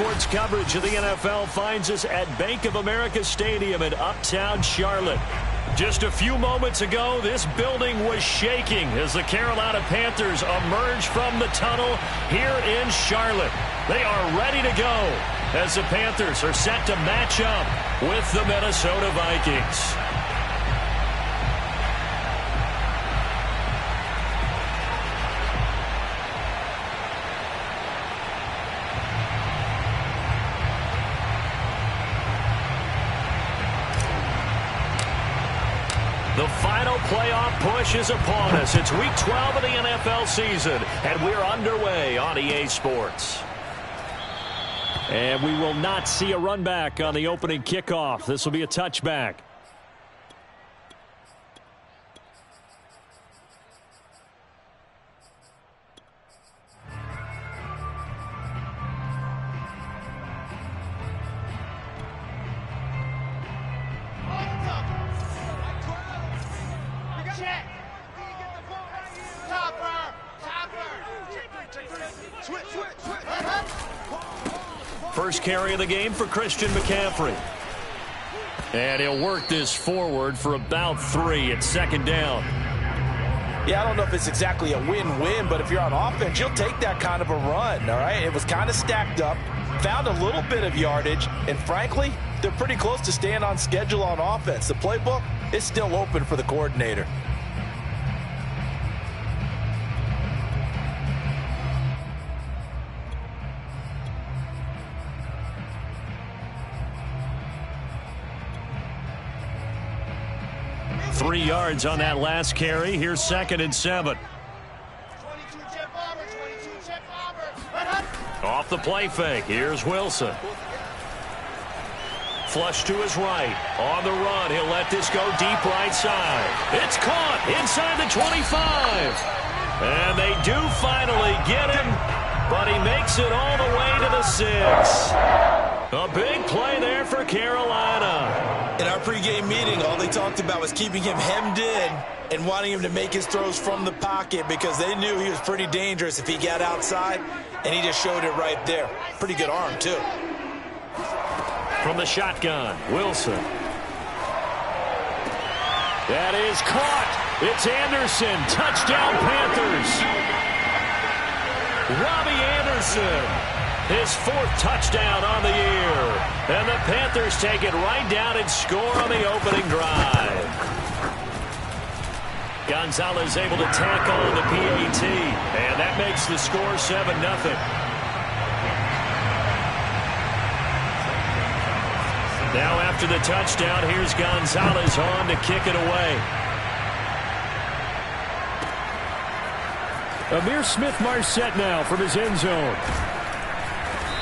Sports coverage of the NFL finds us at Bank of America Stadium in Uptown Charlotte. Just a few moments ago, this building was shaking as the Carolina Panthers emerge from the tunnel here in Charlotte. They are ready to go as the Panthers are set to match up with the Minnesota Vikings. The final playoff push is upon us. It's Week 12 of the NFL season, and we're underway on EA Sports. And we will not see a run back on the opening kickoff. This will be a touchback. First carry of the game for Christian McCaffrey. And he'll work this forward for about 3 at second down. Yeah, I don't know if it's exactly a win-win, but if you're on offense, you'll take that kind of a run, all right? It was kind of stacked up, found a little bit of yardage, and frankly, they're pretty close to staying on schedule on offense. The playbook is still open for the coordinator. Three yards on that last carry. Here's 2nd and 7. Off the play fake. Here's Wilson. Flush to his right. On the run. He'll let this go deep right side. It's caught inside the 25. And they do finally get him, but he makes it all the way to the 6. A big play there for Carolina. In our pregame meeting, all they talked about was keeping him hemmed in and wanting him to make his throws from the pocket because they knew he was pretty dangerous if he got outside, and he just showed it right there. Pretty good arm, too. From the shotgun, Wilson. That is caught. It's Anderson. Touchdown, Panthers. Robbie Anderson. His 4th touchdown on the year. And the Panthers take it right down and score on the opening drive. Gonzalez able to tack on the PAT. And that makes the score 7-0. Now after the touchdown, here's Gonzalez on to kick it away. Amir Smith-Marset now from his end zone.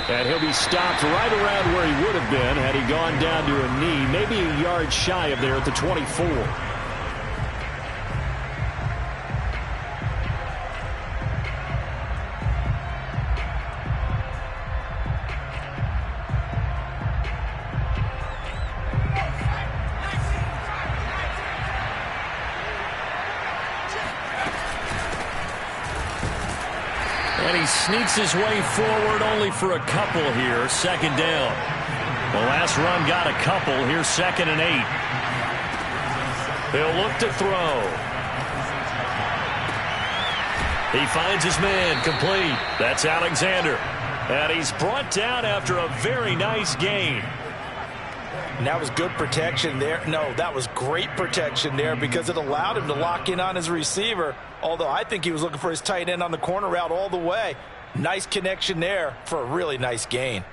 And he'll be stopped right around where he would have been had he gone down to a knee, maybe a yard shy of there at the 24. And he sneaks his way forward only for a couple here. 2nd down. The last run got a couple. Here's 2nd and 8. He'll look to throw. He finds his man complete. That's Alexander. And he's brought down after a very nice gain. And that was good protection there. No, that was great protection there because it allowed him to lock in on his receiver. Although I think he was looking for his tight end on the corner route all the way. Nice connection there for a really nice gain.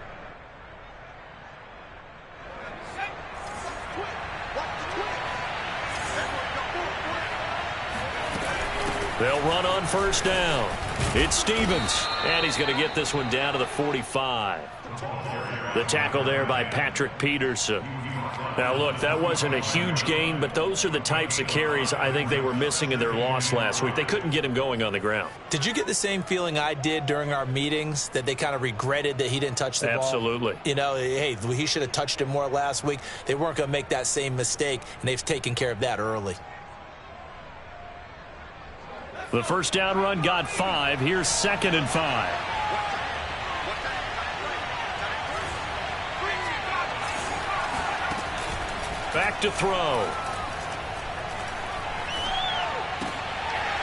They'll run on 1st down. It's Stevens, and he's going to get this one down to the 45. The tackle there by Patrick Peterson. Now, look, that wasn't a huge gain, but those are the types of carries I think they were missing in their loss last week. They couldn't get him going on the ground. Did you get the same feeling I did during our meetings, that they kind of regretted that he didn't touch the ball? Absolutely. You know, hey, he should have touched it more last week. They weren't going to make that same mistake, and they've taken care of that early. The 1st down run got 5. Here's 2nd and 5. Back to throw.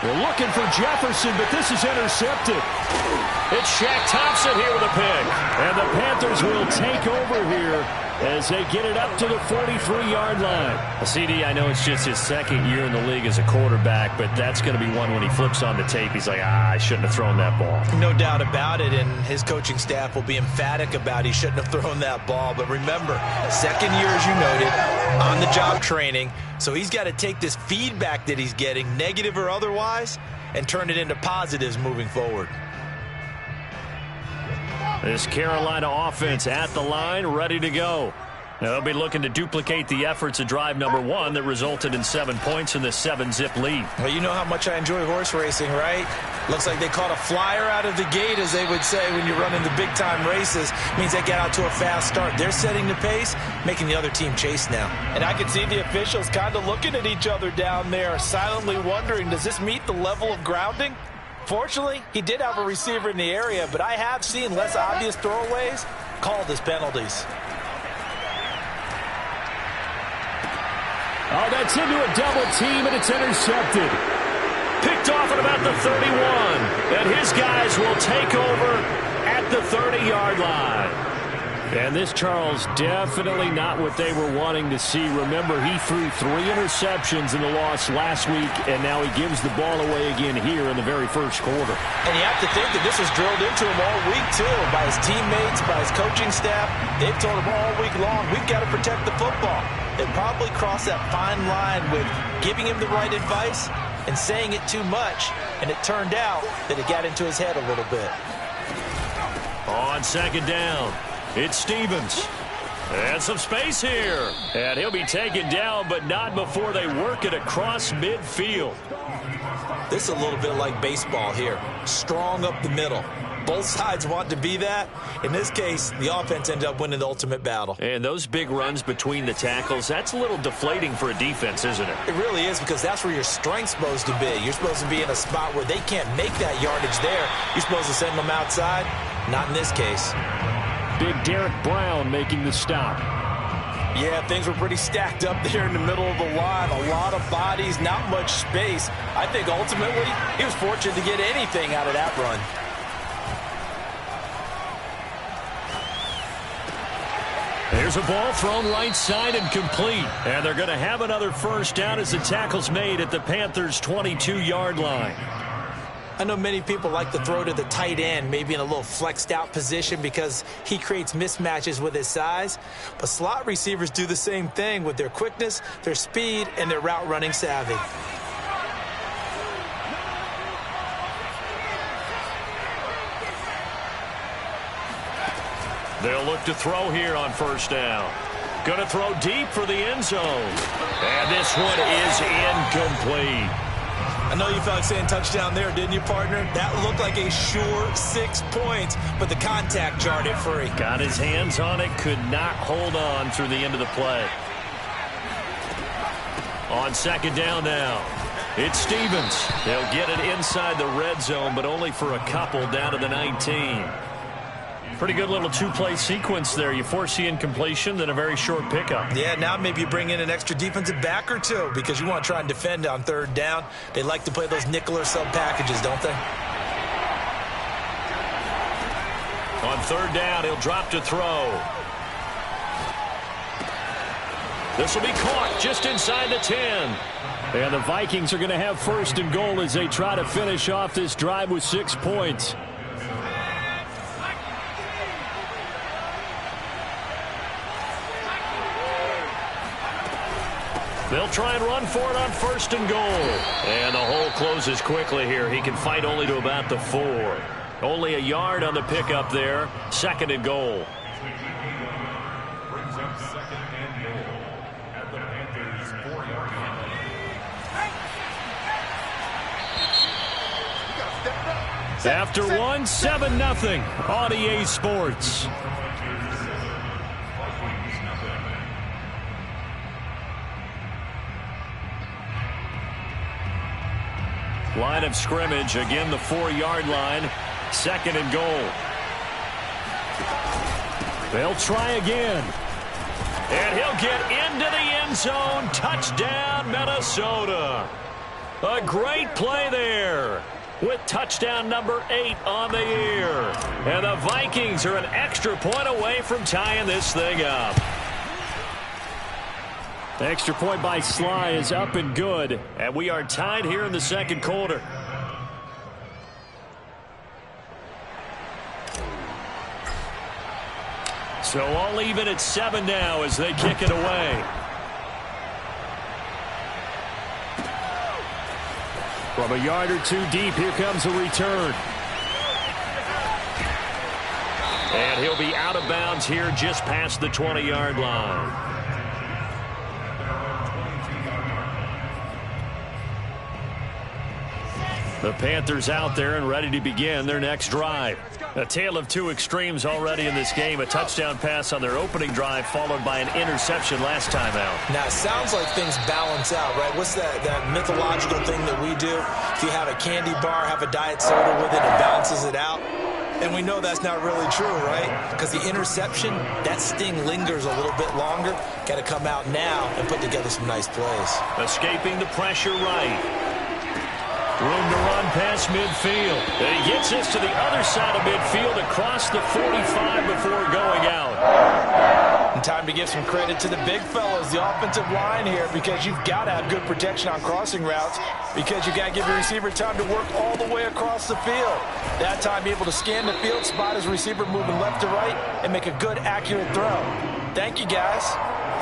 They're looking for Jefferson, but this is intercepted. It's Shaq Thompson here with a pick. And the Panthers will take over here as they get it up to the 43-yard line. CD, I know it's just his second year in the league as a quarterback, but that's going to be one when he flips on the tape. He's like, I shouldn't have thrown that ball. No doubt about it, and his coaching staff will be emphatic about he shouldn't have thrown that ball. But remember, second year, as you noted, on-the-job training, so he's got to take this feedback that he's getting, negative or otherwise, and turn it into positives moving forward. This Carolina offense at the line, ready to go. Now, they'll be looking to duplicate the efforts of drive number 1 that resulted in 7 points in the 7-zip lead. Well, you know how much I enjoy horse racing, right? Looks like they caught a flyer out of the gate, as they would say when you're running the big-time races. Means they get out to a fast start. They're setting the pace, making the other team chase now. And I can see the officials kind of looking at each other down there, silently wondering, does this meet the level of grounding? Fortunately, he did have a receiver in the area, but I have seen less obvious throwaways called as penalties. Oh, that's into a double team, and it's intercepted. Picked off at about the 31, and his guys will take over at the 30-yard line. And this, Charles, definitely not what they were wanting to see. Remember, he threw 3 interceptions in the loss last week, and now he gives the ball away again here in the very first quarter. And you have to think that this was drilled into him all week, too, by his teammates, by his coaching staff. They've told him all week long, we've got to protect the football. They probably crossed that fine line with giving him the right advice and saying it too much, and it turned out that it got into his head a little bit. On second down, it's Stevens. And some space here. And he'll be taken down, but not before they work it across midfield. This is a little bit like baseball here. Strong up the middle. Both sides want to be that. In this case, the offense ended up winning the ultimate battle. And those big runs between the tackles, that's a little deflating for a defense, isn't it? It really is, because that's where your strength's supposed to be. You're supposed to be in a spot where they can't make that yardage there. You're supposed to send them outside. Not in this case. Big Derek Brown making the stop. Yeah, things were pretty stacked up there in the middle of the line. A lot of bodies, not much space. I think ultimately he was fortunate to get anything out of that run. There's a ball thrown right side and complete. And they're going to have another first down as the tackle's made at the Panthers' 22-yard line. I know many people like to throw to the tight end, maybe in a little flexed out position because he creates mismatches with his size. But slot receivers do the same thing with their quickness, their speed, and their route running savvy. They'll look to throw here on first down. Going to throw deep for the end zone. And this one is incomplete. I know you felt like saying touchdown there, didn't you, partner? That looked like a sure 6 points, but the contact jarred it free. Got his hands on it, could not hold on through the end of the play. On second down now, it's Stevens. They'll get it inside the red zone, but only for a couple down to the 19. Pretty good little two-play sequence there. You force the incompletion, then a very short pickup. Yeah, now maybe you bring in an extra defensive back or two because you want to try and defend on third down. They like to play those nickel or sub packages, don't they? On third down, he'll drop to throw. This will be caught just inside the 10. And the Vikings are going to have first and goal as they try to finish off this drive with 6 points. They'll try and run for it on first and goal. And the hole closes quickly here. He can fight only to about the 4. Only a yard on the pickup there. Second and goal. Brings up second and goal at the Panthers' 4-yard line. After one, 7-0 on EA Sports. Line of scrimmage, again the 4-yard line, second and goal. They'll try again. And he'll get into the end zone. Touchdown, Minnesota. A great play there with touchdown number 8 on the year. And the Vikings are an extra point away from tying this thing up. The extra point by Sly is up and good. And we are tied here in the second quarter. So all even at 7 now as they kick it away. From a yard or two deep, here comes a return. And he'll be out of bounds here just past the 20-yard line. The Panthers out there and ready to begin their next drive. A tale of two extremes already in this game. A touchdown pass on their opening drive followed by an interception last time out. Now, it sounds like things balance out, right? What's that mythological thing that we do? If you have a candy bar, have a diet soda with it, it balances it out. And we know that's not really true, right? Because the interception, that sting lingers a little bit longer. Got to come out now and put together some nice plays. Escaping the pressure right. Room to run past midfield. And he gets this to the other side of midfield across the 45 before going out. And time to give some credit to the big fellas, the offensive line here, because you've got to have good protection on crossing routes because you've got to give your receiver time to work all the way across the field. That time, be able to scan the field, spot his receiver moving left to right, and make a good, accurate throw. Thank you, guys.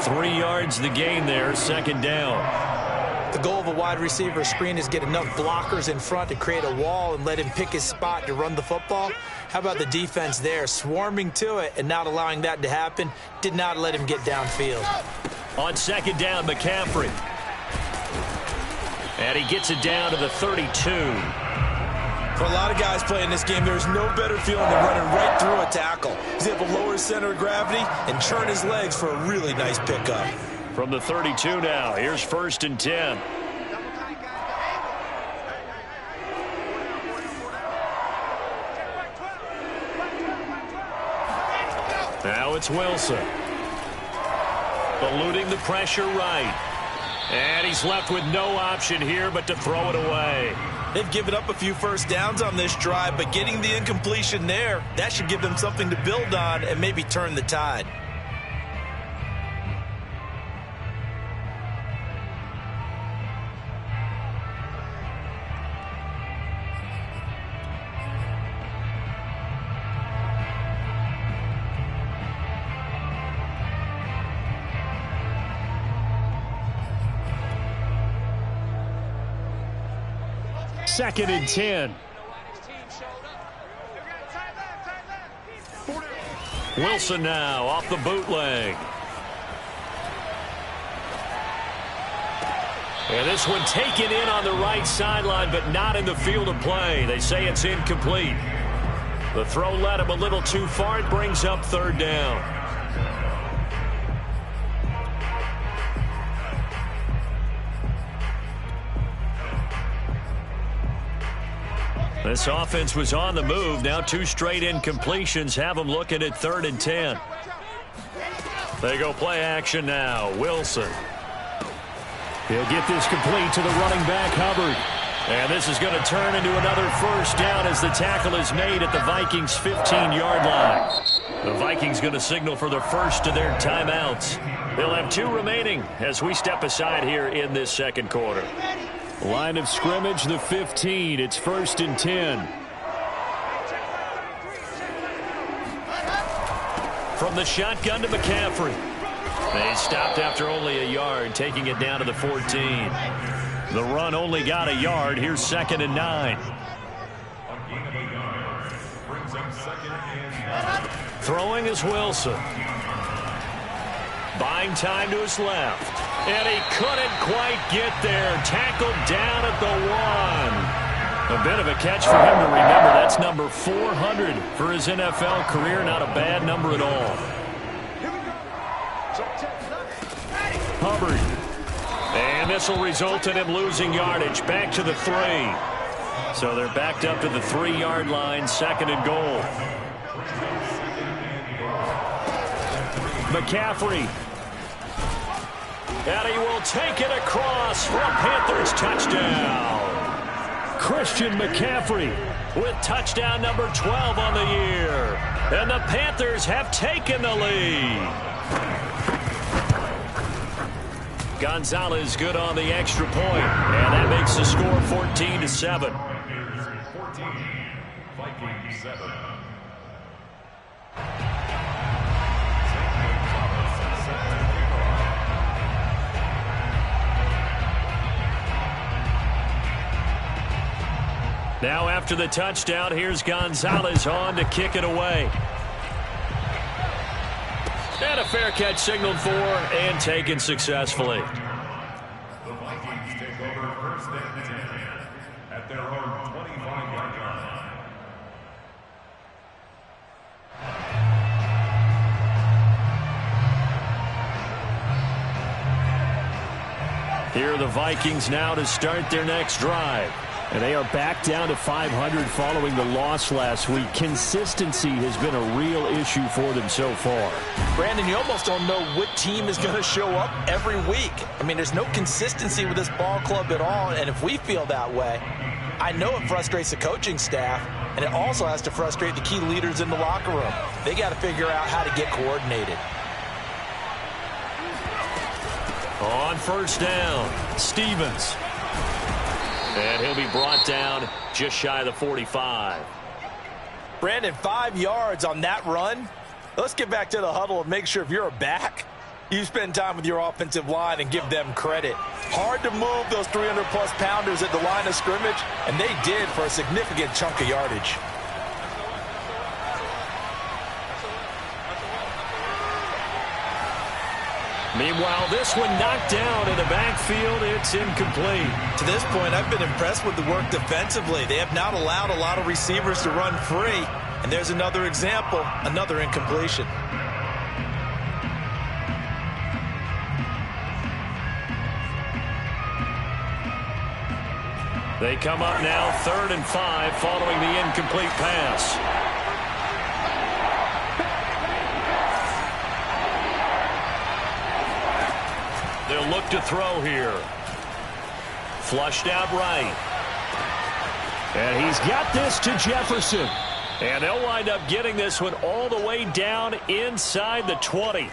3 yards the gain there, second down. The goal of a wide receiver screen is get enough blockers in front to create a wall and let him pick his spot to run the football. How about the defense there, swarming to it and not allowing that to happen? Did not let him get downfield. On second down, McCaffrey. And he gets it down to the 32. For a lot of guys playing this game, there's no better feeling than running right through a tackle. He's able to lower his center of gravity and churn his legs for a really nice pickup. From the 32 now, here's 1st and 10. Now it's Wilson. Eluding the pressure right. And he's left with no option here but to throw it away. They've given up a few first downs on this drive, but getting the incompletion there, that should give them something to build on and maybe turn the tide. Second and 10. Wilson now off the bootleg. And this one taken in on the right sideline, but not in the field of play. They say it's incomplete. The throw led him a little too far. It brings up 3rd down. This offense was on the move. Now 2 straight incompletions have them looking at 3rd and 10. They go play action now. Wilson. He'll get this complete to the running back, Hubbard. And this is going to turn into another first down as the tackle is made at the Vikings' 15-yard line. The Vikings going to signal for the first of their timeouts. They'll have 2 remaining as we step aside here in this second quarter. Line of scrimmage, the 15. It's 1st and 10. From the shotgun to McCaffrey. They stopped after only a yard, taking it down to the 14. The run only got a yard. Here's 2nd and 9. Throwing is Wilson. Buying time to his left. And he couldn't quite get there. Tackled down at the 1. A bit of a catch for him to remember. That's number 400 for his NFL career. Not a bad number at all. Hubbard. And this will result in him losing yardage. Back to the 3. So they're backed up to the 3-yard line. 2nd and goal. McCaffrey. And he will take it across for a Panthers touchdown. Christian McCaffrey with touchdown number 12 on the year. And the Panthers have taken the lead. Gonzalez good on the extra point. And that makes the score 14-7. Vikings 7. Now after the touchdown, here's Gonzalez on to kick it away. And a fair catch signaled for and taken successfully. The Vikings take over first and 10 at their own 25-yard line. Here are the Vikings now to start their next drive. And they are back down to 500 following the loss last week. Consistency has been a real issue for them so far. Brandon, you almost don't know what team is going to show up every week. I mean, there's no consistency with this ball club at all, and if we feel that way, I know it frustrates the coaching staff, and it also has to frustrate the key leaders in the locker room. They got to figure out how to get coordinated. On first down, Stevens. And he'll be brought down just shy of the 45. Brandon, 5 yards on that run. Let's get back to the huddle and make sure if you're a back, you spend time with your offensive line and give them credit. Hard to move those 300-plus pounders at the line of scrimmage, and they did for a significant chunk of yardage. Meanwhile, this one knocked down in the backfield. It's incomplete. To this point, I've been impressed with the work defensively. They have not allowed a lot of receivers to run free. And there's another example, another incompletion. They come up now 3rd and 5 following the incomplete pass. They'll look to throw here. Flushed out right. And he's got this to Jefferson. And they'll wind up getting this one all the way down inside the 20.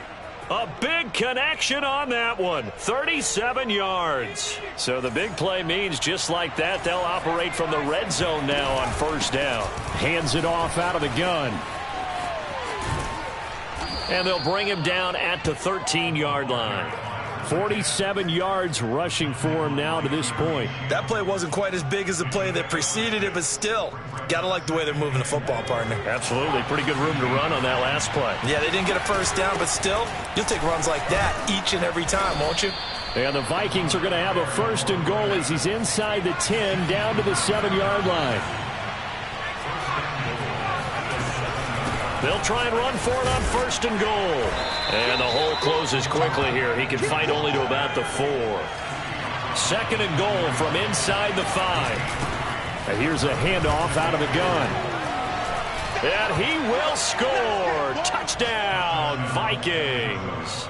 A big connection on that one. 37 yards. So the big play means just like that, they'll operate from the red zone now on first down. Hands it off out of the gun. And they'll bring him down at the 13-yard line. 47 yards rushing for him now to this point. That play wasn't quite as big as the play that preceded it, but still, got to like the way they're moving the football, partner. Absolutely. Pretty good room to run on that last play. Yeah, they didn't get a first down, but still, you'll take runs like that each and every time, won't you? And the Vikings are going to have a 1st and goal as he's inside the 10 down to the 7-yard line. They'll try and run for it on 1st and goal. And the hole closes quickly here. He can fight only to about the 4. 2nd and goal from inside the 5. And here's a handoff out of the gun. And he will score. Touchdown, Vikings.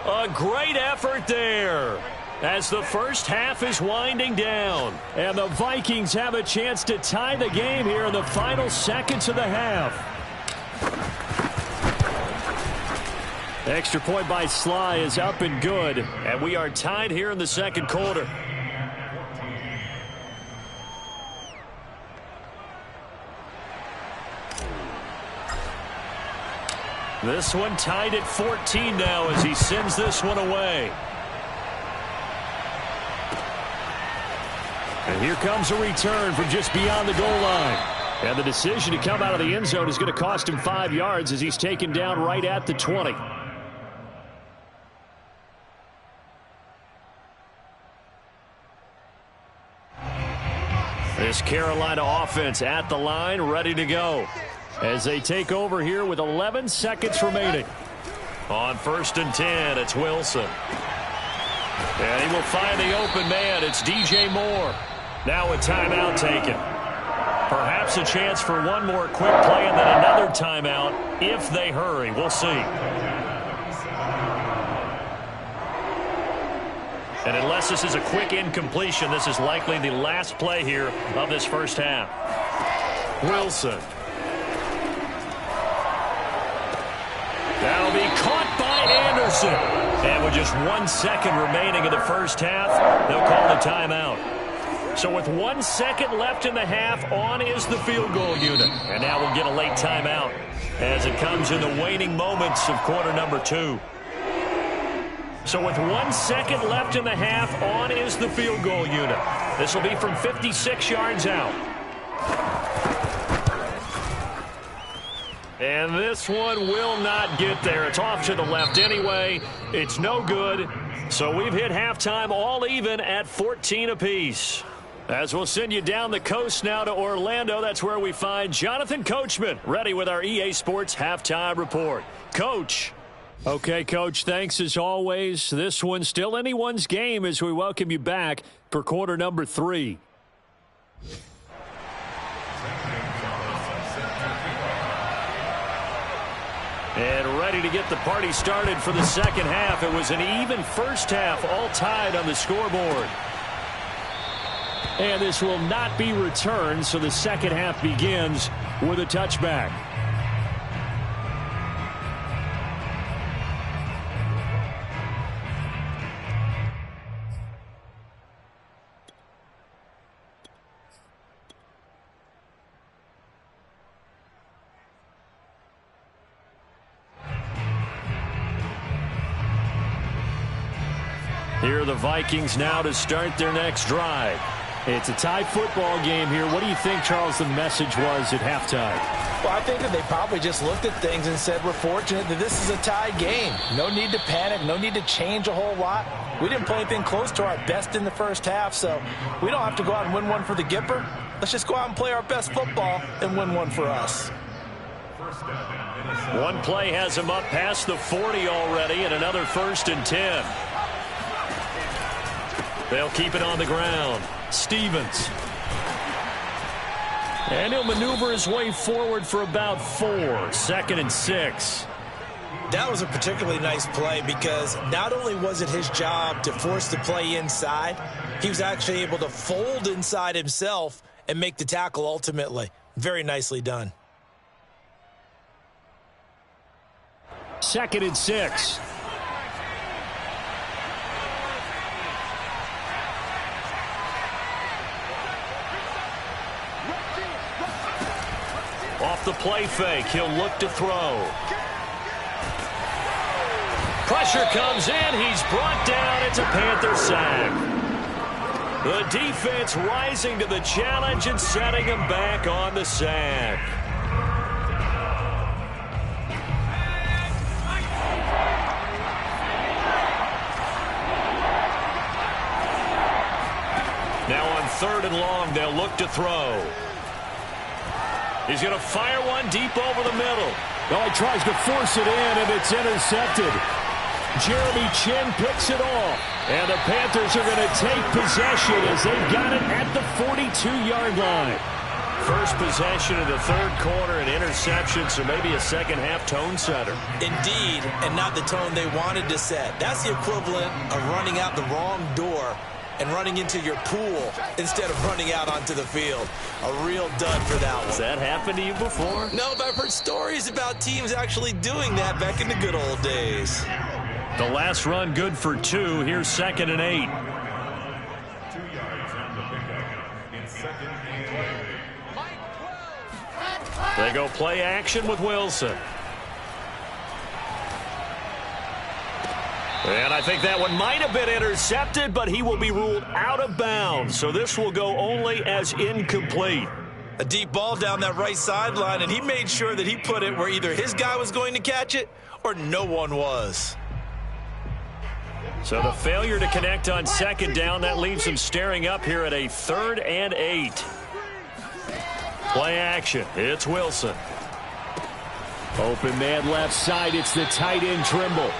A great effort there as the first half is winding down. And the Vikings have a chance to tie the game here in the final seconds of the half. Extra point by Sly is up and good. And we are tied here in the 2nd quarter. This one tied at 14 now as he sends this one away. And here comes a return from just beyond the goal line. And the decision to come out of the end zone is going to cost him 5 yards as he's taken down right at the 20. This Carolina offense at the line, ready to go. As they take over here with 11 seconds remaining. On 1st and 10, it's Wilson. And he will find the open man. It's DJ Moore. Now a timeout taken. Perhaps a chance for one more quick play and then another timeout if they hurry. We'll see. And unless this is a quick incompletion, this is likely the last play here of this first half. Wilson. That'll be caught by Anderson. And with just 1 second remaining in the first half, they'll call the timeout. So with 1 second left in the half, on is the field goal unit. And now we'll get a late timeout as it comes in the waning moments of quarter number 2. So with 1 second left in the half, on is the field goal unit. This will be from 56 yards out. And this one will not get there. It's off to the left anyway. It's no good. So we've hit halftime all even at 14 apiece. As we'll send you down the coast now to Orlando, that's where we find Jonathan Coachman ready with our EA Sports Halftime Report. Coach. Okay, Coach, thanks as always. This one's still anyone's game as we welcome you back for quarter number 3. And ready to get the party started for the second half. It was an even first half, all tied on the scoreboard. And this will not be returned, so the second half begins with a touchback. Here are the Vikings now to start their next drive. It's a tie football game here. What do you think, Charles, the message was at halftime? Well, I think that they probably just looked at things and said, we're fortunate that this is a tie game. No need to panic. No need to change a whole lot. We didn't play anything close to our best in the first half, so we don't have to go out and win one for the Gipper. Let's just go out and play our best football and win one for us. One play has him up past the 40 already, and another 1st and 10. They'll keep it on the ground. Stevens. And he'll maneuver his way forward for about 4. 2nd and 6. That was a particularly nice play because not only was it his job to force the play inside, he was actually able to fold inside himself and make the tackle ultimately. Very nicely done. 2nd and 6. Off the play fake, he'll look to throw. Pressure comes in, he's brought down, it's a Panther sack. The defense rising to the challenge and setting him back on the sack. Now on 3rd and long, they'll look to throw. He's going to fire one deep over the middle. Oh, he tries to force it in, and it's intercepted. Jeremy Chin picks it off. And the Panthers are going to take possession as they've got it at the 42-yard line. First possession of the 3rd quarter, an interception, so maybe a second-half tone setter. Indeed, and not the tone they wanted to set. That's the equivalent of running out the wrong door and running into your pool instead of running out onto the field. A real dud for that one. Has that happened to you before? No, but I've heard stories about teams actually doing that back in the good old days. The last run good for 2. Here's 2nd and 8. 2 yards on the pickup in 2nd and 8. They go play action with Wilson. And I think that one might have been intercepted, but he will be ruled out of bounds. So this will go only as incomplete. A deep ball down that right sideline, and he made sure that he put it where either his guy was going to catch it or no one was. So the failure to connect on 2nd down, that leaves him staring up here at a 3rd and 8. Play action. It's Wilson. Open man left side. It's the tight end Trimble.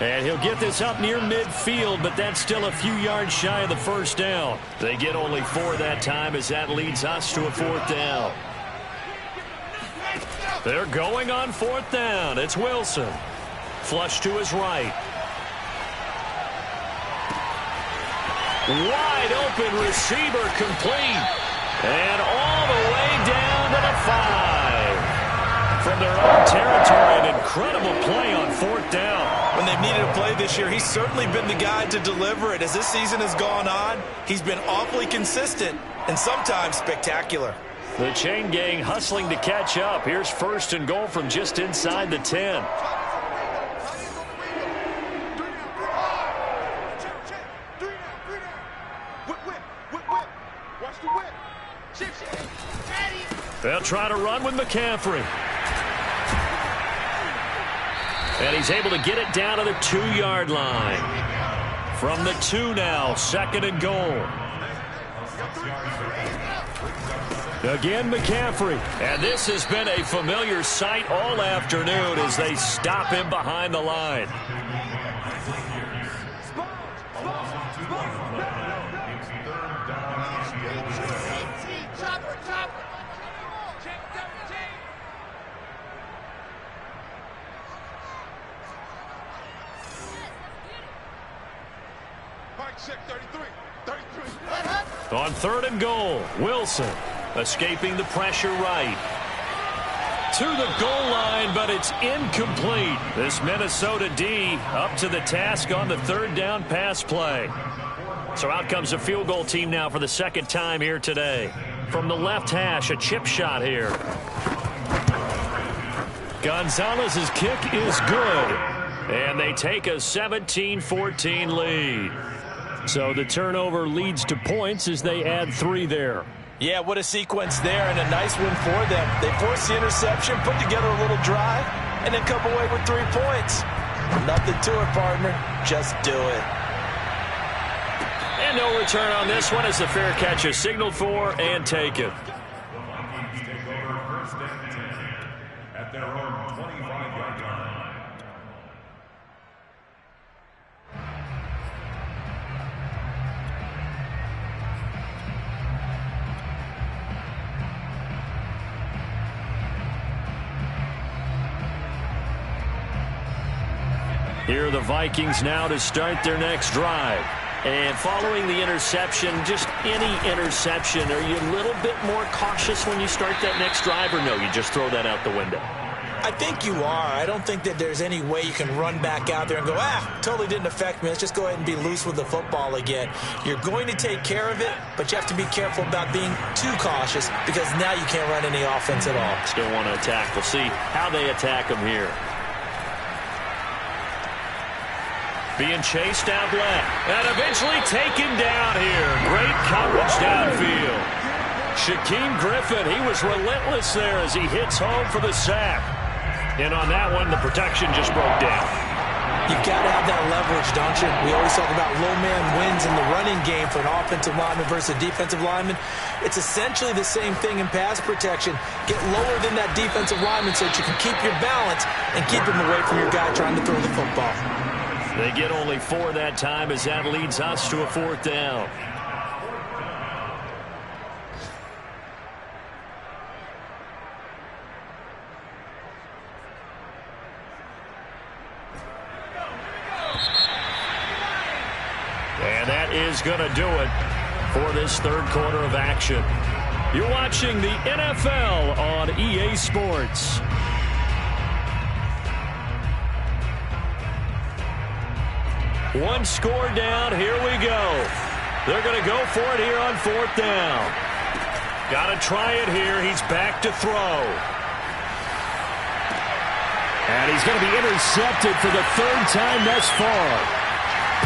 And he'll get this up near midfield, but that's still a few yards shy of the 1st down. They get only 4 that time as that leads us to a 4th down. They're going on 4th down. It's Wilson. Flush to his right. Wide open receiver complete. And all the way down to the 5. From their own territory, an incredible play on 4th down. When they've needed a play this year, he's certainly been the guy to deliver it. As this season has gone on, he's been awfully consistent and sometimes spectacular. The chain gang hustling to catch up. Here's 1st and goal from just inside the 10. They'll try to run with McCaffrey. And he's able to get it down to the 2-yard line. From the 2 now, 2nd and goal. Again, McCaffrey. And this has been a familiar sight all afternoon as they stop him behind the line. On 3rd and goal, Wilson escaping the pressure right. To the goal line, but it's incomplete. This Minnesota D up to the task on the 3rd down pass play. So out comes a field goal team now for the 2nd time here today. From the left hash, a chip shot here. Gonzalez's kick is good. And they take a 17-14 lead. So the turnover leads to points as they add 3 there. Yeah, what a sequence there, and a nice win for them. They forced the interception, put together a little drive, and then come away with 3 points. Nothing to it, partner. Just do it. And no return on this one as the fair catch is signaled for and taken. The Vikings take over 1st and 10 at their own 25-yard line. Here are the Vikings now to start their next drive. And following the interception, just any interception, are you a little bit more cautious when you start that next drive, or no, you just throw that out the window? I think you are. I don't think that there's any way you can run back out there and go, totally didn't affect me. Let's just go ahead and be loose with the football again. You're going to take care of it, but you have to be careful about being too cautious because now you can't run any offense at all. Still want to attack. We'll see how they attack them here. Being chased out left and eventually taken down here. Great coverage downfield. Shaquem Griffin, he was relentless there as he hits home for the sack. And on that one, the protection just broke down. You've got to have that leverage, don't you? We always talk about low man wins in the running game for an offensive lineman versus a defensive lineman. It's essentially the same thing in pass protection. Get lower than that defensive lineman so that you can keep your balance and keep him away from your guy trying to throw the football. They get only 4 that time as that leads us to a 4th down. And that is going to do it for this 3rd quarter of action. You're watching the NFL on EA Sports. One score down. Here we go. They're going to go for it here on 4th down. Got to try it here. He's back to throw. And he's going to be intercepted for the 3rd time thus far.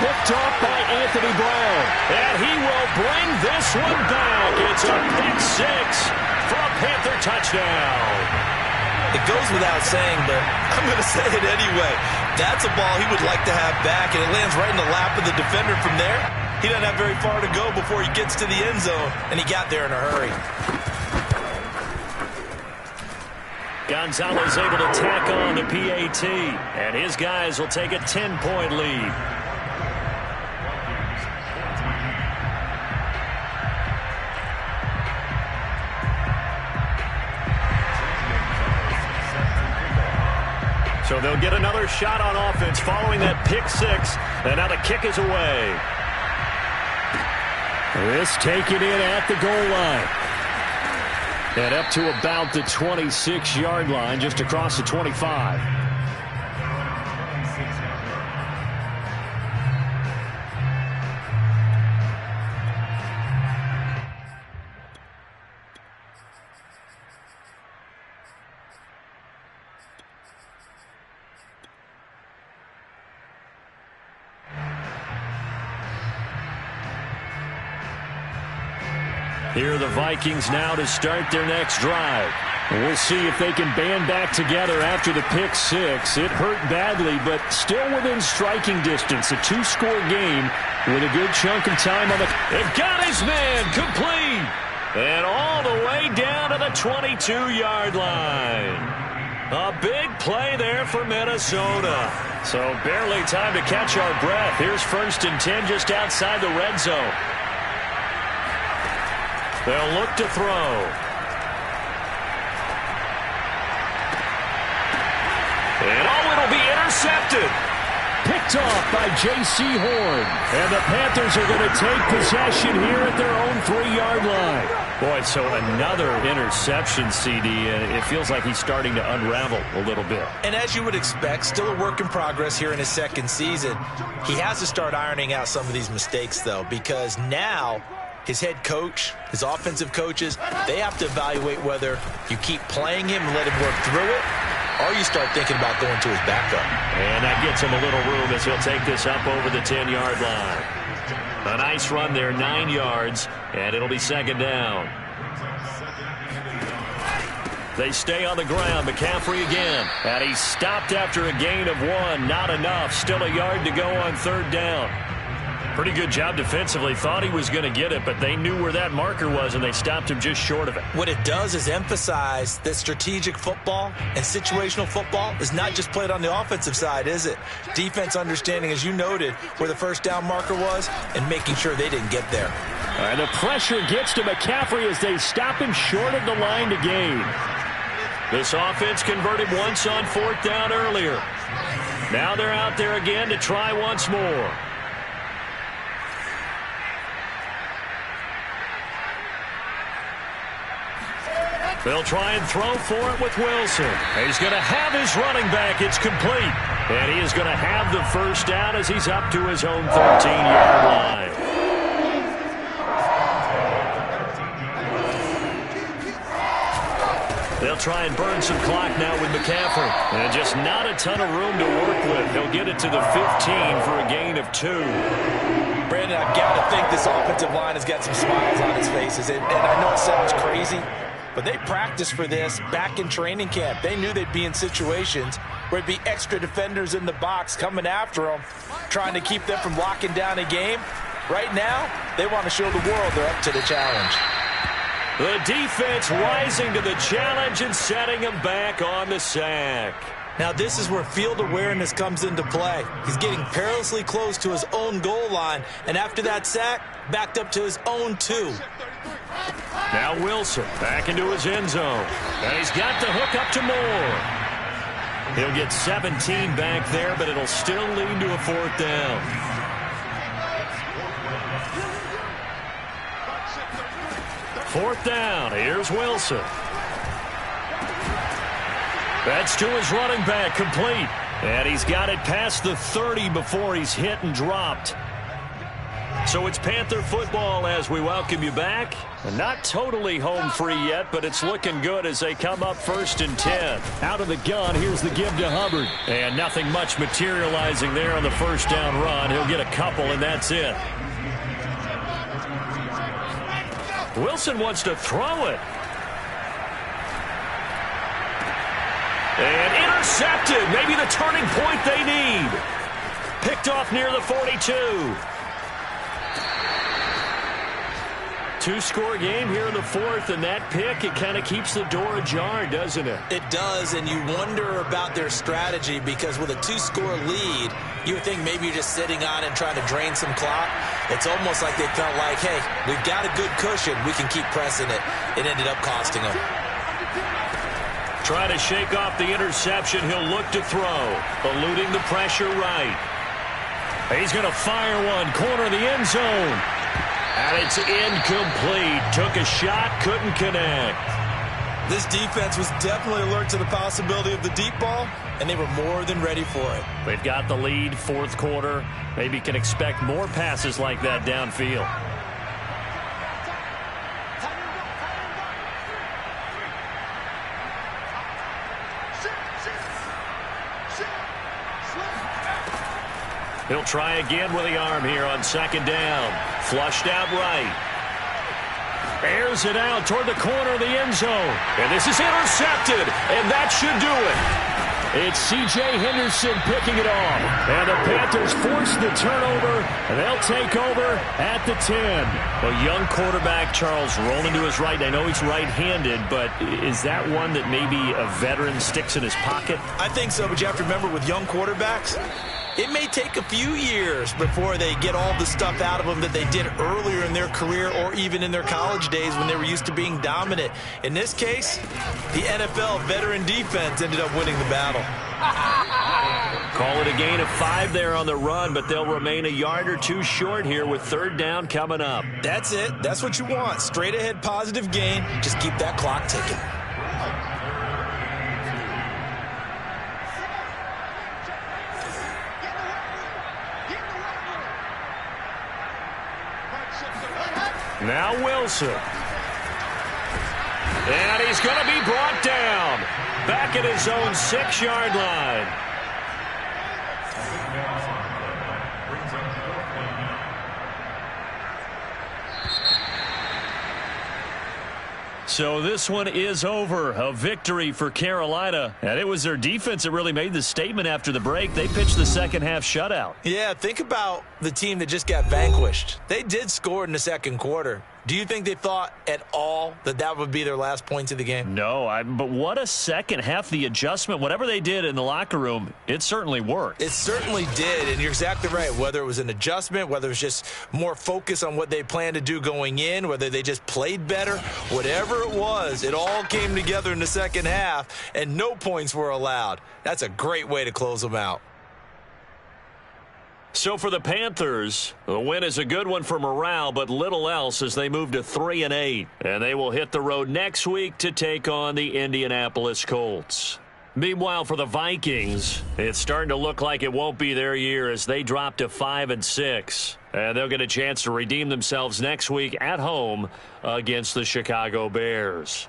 Picked off by Anthony Brown. And he will bring this one back. It's a pick 6 for a Panther touchdown. It goes without saying, but I'm going to say it anyway. That's a ball he would like to have back, and it lands right in the lap of the defender from there. He doesn't have very far to go before he gets to the end zone, and he got there in a hurry. Gonzalez able to tack on the PAT, and his guys will take a 10-point lead. So they'll get another shot on offense following that pick 6, and now the kick is away. This taken in at the goal line. And up to about the 26-yard line, just across the 25. Here are the Vikings now to start their next drive. We'll see if they can band back together after the pick six. It hurt badly, but still within striking distance. A two-score game with a good chunk of time on the... They've got his man complete. And all the way down to the 22-yard line. A big play there for Minnesota. So barely time to catch our breath. Here's 1st and 10 just outside the red zone. They'll look to throw. And it'll be intercepted. Picked off by J.C. Horn. And the Panthers are going to take possession here at their own 3-yard line. Boy, so another interception, CD, and it feels like he's starting to unravel a little bit. And as you would expect, still a work in progress here in his second season. He has to start ironing out some of these mistakes, though, because now his head coach, his offensive coaches, they have to evaluate whether you keep playing him and let him work through it, or you start thinking about going to his backup. And that gets him a little room as he'll take this up over the 10-yard line. A nice run there, 9 yards, and it'll be 2nd down. They stay on the ground. McCaffrey again. And he's stopped after a gain of 1. Not enough. Still a yard to go on 3rd down. Pretty good job defensively. Thought he was going to get it, but they knew where that marker was, and they stopped him just short of it. What it does is emphasize that strategic football and situational football is not just played on the offensive side, is it? Defense understanding, as you noted, where the 1st down marker was and making sure they didn't get there. And the pressure gets to McCaffrey as they stop him short of the line to gain. This offense converted once on 4th down earlier. Now they're out there again to try once more. They'll try and throw for it with Wilson. He's going to have his running back. It's complete. And he is going to have the 1st down as he's up to his own 13-yard line. They'll try and burn some clock now with McCaffrey. And just not a ton of room to work with. He'll get it to the 15 for a gain of 2. Brandon, I've got to think this offensive line has got some smiles on its faces. And I know it sounds crazy, but they practiced for this back in training camp. They knew they'd be in situations where it'd be extra defenders in the box coming after them, trying to keep them from locking down a game. Right now, they want to show the world they're up to the challenge. The defense rising to the challenge and setting him back on the sack. Now this is where field awareness comes into play. He's getting perilously close to his own goal line, and after that sack, backed up to his own 2. Now Wilson back into his end zone. And he's got the hook up to Moore. He'll get 17 back there, but it'll still lead to a 4th down. 4th down. Here's Wilson. That's to his running back, complete. And he's got it past the 30 before he's hit and dropped. So it's Panther football as we welcome you back. Not totally home free yet, but it's looking good as they come up 1st and 10. Out of the gun, here's the give to Hubbard. And nothing much materializing there on the 1st down run. He'll get a couple, and that's it. Wilson wants to throw it. And intercepted. Maybe the turning point they need. Picked off near the 42. Two-score game here in the 4th, and that pick, it kind of keeps the door ajar, doesn't it? It does, and you wonder about their strategy because with a 2-score lead, you would think maybe you're just sitting on and trying to drain some clock. It's almost like they felt like, hey, we've got a good cushion. We can keep pressing it. It ended up costing them. Trying to shake off the interception. He'll look to throw, eluding the pressure right. He's going to fire one, corner of the end zone. And it's incomplete. Took a shot, couldn't connect. This defense was definitely alert to the possibility of the deep ball, and they were more than ready for it. They've got the lead, fourth quarter. Maybe can expect more passes like that downfield. He'll try again with the arm here on second down. Flushed out right. Airs it out toward the corner of the end zone. And this is intercepted. And that should do it. It's C.J. Henderson picking it off. And the Panthers force the turnover. And they'll take over at the 10. A young quarterback, Charles, rolling to his right. I know he's right-handed, but is that one that maybe a veteran sticks in his pocket? I think so, but you have to remember with young quarterbacks, it may take a few years before they get all the stuff out of them that they did earlier in their career or even in their college days when they were used to being dominant. In this case, the NFL veteran defense ended up winning the battle. Call it a gain of 5 there on the run, but they'll remain a yard or two short here with third down coming up. That's it. That's what you want. Straight ahead positive gain. Just keep that clock ticking. Now Wilson. And he's going to be brought down. Back at his own 6-yard line. So this one is over. A victory for Carolina. And it was their defense that really made the statement after the break. They pitched the second half shutout. Yeah, think about the team that just got vanquished. They did score in the second quarter. Do you think they thought at all that that would be their last points of the game? No, but what a second half. The adjustment, whatever they did in the locker room, it certainly worked. It certainly did, and you're exactly right. Whether it was an adjustment, whether it was just more focus on what they planned to do going in, whether they just played better, whatever it was, it all came together in the second half, and no points were allowed. That's a great way to close them out. So for the Panthers, the win is a good one for morale, but little else as they move to 3-8. And they will hit the road next week to take on the Indianapolis Colts. Meanwhile, for the Vikings, it's starting to look like it won't be their year as they drop to 5-6. And they'll get a chance to redeem themselves next week at home against the Chicago Bears.